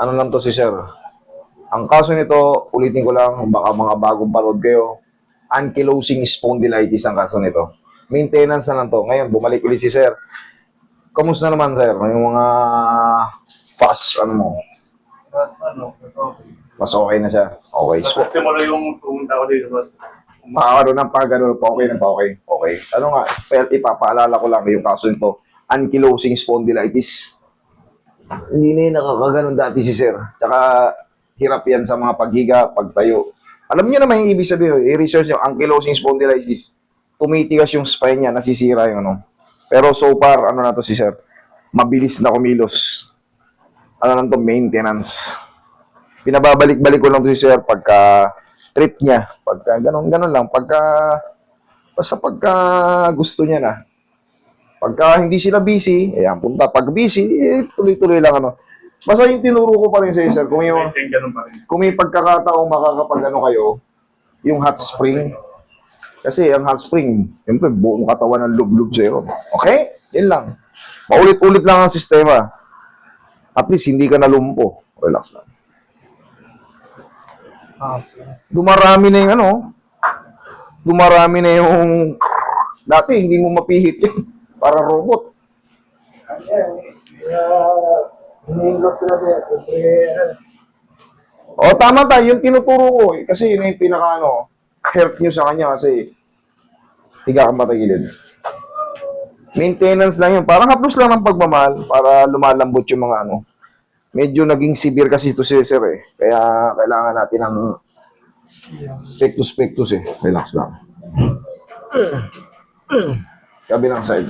Ano lang to si Sir. Ang kaso nito, ulitin ko lang, baka mga bagong panood kayo, ankylosing spondylitis ang kaso nito. Maintenance na lang to. Ngayon, bumalik ulit si Sir. Kamusta naman, Sir? Yung mga fast, ano mo? Mas okay na siya. Okay. Kasi mo na yung pumunta ko dito. Pakakaroon ng pagano, pa okay na pa okay. Okay. Ano nga, ipapaalala ko lang yung kaso nito, ankylosing spondylitis. Hindi na yun nakakaganon dati si Sir. Tsaka, hirap yan sa mga paghiga, pagtayo. Alam niyo naman yung ibig sabihin, i-research yung ankylosing spondylitis. Tumitigas yung spine niya, nasisira yung ano. Pero so far, ano na to si Sir? Mabilis na kumilos. Ano lang to, maintenance. Pinababalik-balik ko lang to si Sir pagka trip niya. Pagka ganon lang. Basta pagka gusto niya na. Pagka hindi sila busy, ayan, punta. Pag busy, tuloy-tuloy lang ano. Basta yung tinuro ko pa rin sa Sir, kung may pagkakataong makakapag ano kayo, yung hot spring. Kasi ang hot spring, siyempre buong katawan ng lub-lub sa'yo. Okay? Yun lang. Paulit-ulit lang ang sistema. At least hindi ka nalumpo. Relax lang. Dumarami na yung ano. Dumarami na yung dati hindi mo mapihit yun. Para robot. O tama tayo, yung tinuturo ko kasi yun yung pinaka ano, help nyo sa kanya kasi higa kang matagilid. Maintenance lang yun. Parang haplos lang ng pagmamahal para lumalambot yung mga ano. Medyo naging severe kasi ito si Sir eh. Kaya kailangan natin ng pectus eh. Relax lang. Kabilang side.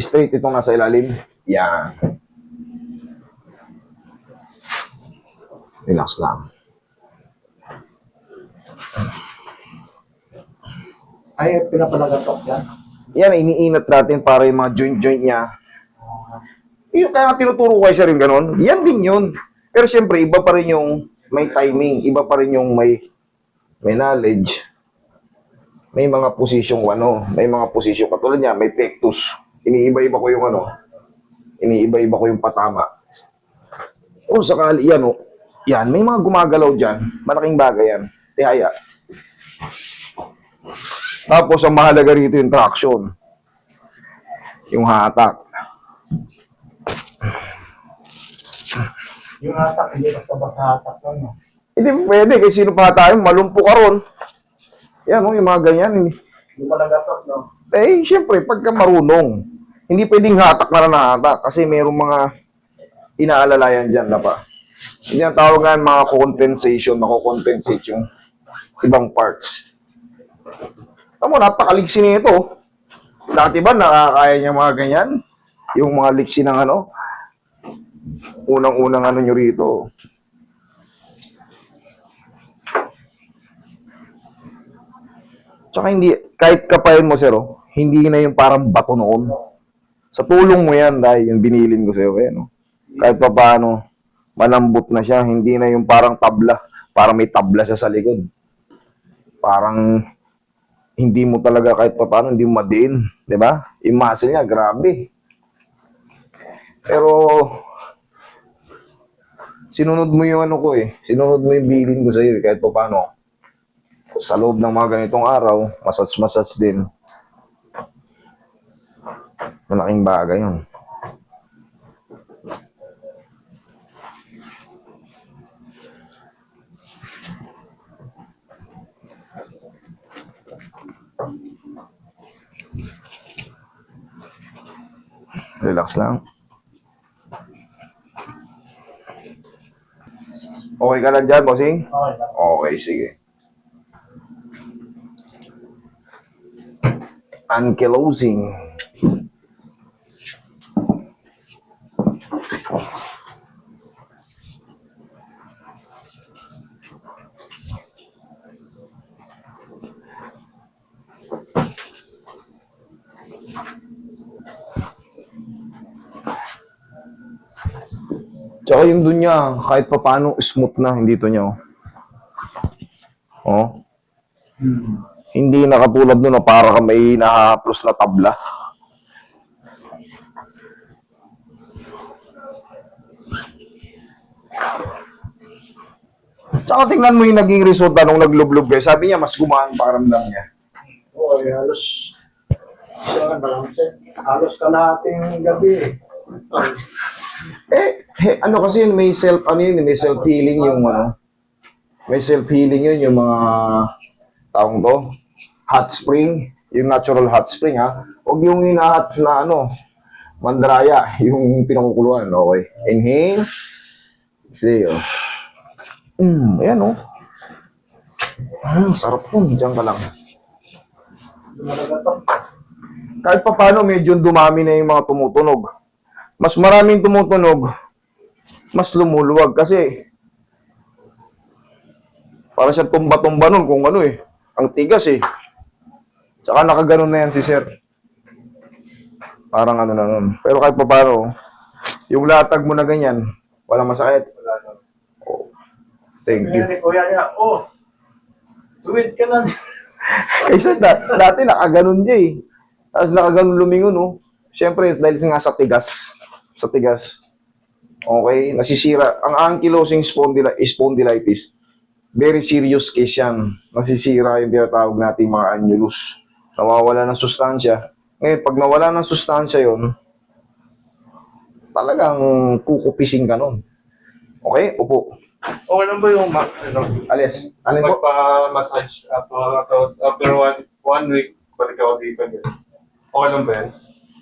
Straight itong nasa ilalim. Yan. Relax lang. Ay, pinapalagatok yan. Yan, iniinat natin para yung mga joint-joint niya. Yung kaya tinuturo ko kayo rin ganun. Yan din yun. Pero siyempre, iba pa rin yung may timing. Iba pa rin yung may knowledge. May mga posisyong ano. May mga posisyong katulad niya. May pectus. Iniiba-iba ko yung ano. Iniiba-iba ko yung patama. O sakali, yan o. Yan, may mga gumagalaw dyan. Malaking bagay yan. Tihaya. Tapos, ang mahalaga rito yung traction. Yung hatak. Yung hatak, hindi basta-basta hatak lang. No? Hindi pwede, kasi sino pa tayo, malumpo ka ron. Yan, yung mga ganyan. Hindi malagatok, no? Eh, syempre, pagka marunong, hindi pwedeng hatak na hatak kasi mayroong mga inaalalayan dyan na pa. Hindi ang tawag nga mga compensation, mako-compensate yung ibang parts. Tama, napakaliksi nito. Dati ba nakakaya niya mga ganyan? Yung mga liksi ng ano? Unang-unang ano nyo rito. Tsaka hindi, kahit kapain mo, Sir, hindi na yung parang bato noon. Sa tulong mo yan, dahil yung binilin ko sa'yo, no? Kahit pa paano, malambot na siya, hindi na yung parang tabla. Parang may tabla siya sa likod. Parang, hindi mo talaga kahit pa paano, hindi mo madiin. Di ba? Yung muscle niya, grabe. Pero, sinunod mo yung ano ko eh. Sinunod mo yung bilin ko sa'yo eh, kahit pa paano. Sa loob ng mga ganitong araw, massage din. Malaking bagay yun. Relax lang. Okay ka lang dyan, bossing? Okay lang. Okay, sige. Ankylosing. Tsaka yung dun niya, kahit pa paano smooth na, hindi to niya. Oh. Hindi na katulad nun na para ka may nahaplos na tabla. Tsaka tingnan mo yung naging resulta nung naglublob kayo. Sabi niya, mas gumaan ang pakiramdam niya. Oo, halos. Siya na lang siya. Halos kalahating gabi eh. Ano kasi yun, may self, ano yun, may self-healing yung ano. May self-healing yun, yung mga taong to. Hot spring, yung natural hot spring ha. Huwag yung hinahat na ano, mandraya, yung pinakukuluan, okay. Inhale. Exhale. Ayan oh. Sarap yun, diyan ka lang. Lumalagatok. Kahit pa paano, medyo dumami na yung mga tumutunog. Mas maraming tumutunog, mas lumuluwag kasi para siya tumba-tumba nun kung ano eh. Ang tigas eh. Tsaka nakaganon na yan si sir. Parang ano na nun. Pero kahit pa paano, yung latag mo na ganyan, walang masakit. Oh, thank you. Ngayon, kuya niya, oh, tuwid ka na. Kaysa dati nakaganon siya eh. Tapos nakaganon lumingon oh. Siyempre, dahil nga sa tigas. Sa tigas. Okay, nasisira. Ang ankylosing spondylitis, very serious case yan. Nasisira yung tinatawag nating mga annulus. Nawawala ng sustansya. Ngayon, pag nawala ng sustansya yon, talagang kukupising ka nun. Okay, upo. Okay lang ba yung Alis. Alin po? magpa-massage after one week, balik ako dito. Okay lang ba yan?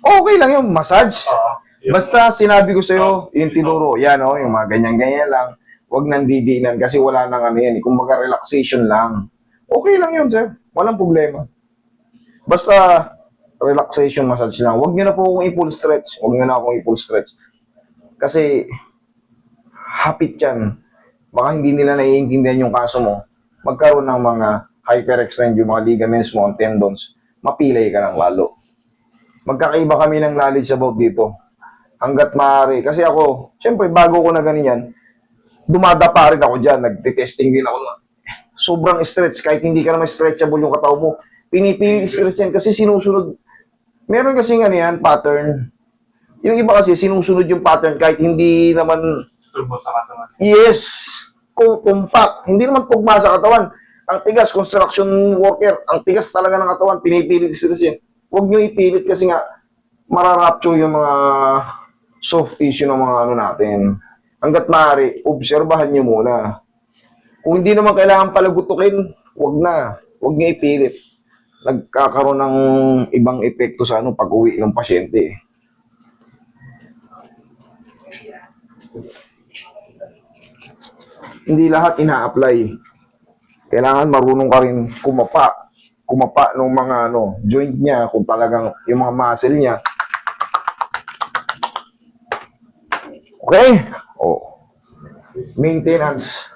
Okay lang yung massage. Yung- Basta sinabi ko sa'yo, yung tinuro, yan o, yung mga ganyan-ganyan lang. Huwag nang didiinan kasi wala nang ano yan. Kung relaxation lang. Okay lang yun, sir. Walang problema. Basta relaxation massage lang. Huwag nyo na po akong i-full stretch. Huwag nyo na akong i-full stretch. Kasi hapit yan. Baka hindi nila naiintindihan yung kaso mo. Magkaroon ng mga hyperextend yung mga ligaments mo, ang tendons. Mapilay ka ng lalo. Magkakaiba kami ng knowledge about dito. Hanggat maaari. Kasi ako, syempre, bago ko na ganyan, dumadapa rin ako dyan. Nagtitesting din ako. Sobrang stretch. Kahit hindi ka naman stretchable yung katawan mo, pinipili stretch yan kasi sinusunod. Meron kasi nga yan, pattern. Yung iba kasi sinusunod yung pattern kahit hindi naman, Turbo sa katawan. yes, kung compact. Hindi naman tugma sa katawan. Ang tigas, construction worker, ang tigas talaga ng katawan, pinipilit stretch yan. Huwag nyo ipilit kasi nga, mararapture yung mga soft tissue ng mga ano natin. Hanggat maaari, obserbahan nyo muna. Kung hindi naman kailangan palagutukin, huwag na. Huwag nyo ipilit. Nagkakaroon ng ibang epekto sa ano pag-uwi ng pasyente. Hindi lahat ina-apply. Kailangan marunong ka rin kumapa ng mga ano, joint niya, kung talagang yung mga muscle niya. Okay? Oh. Maintenance.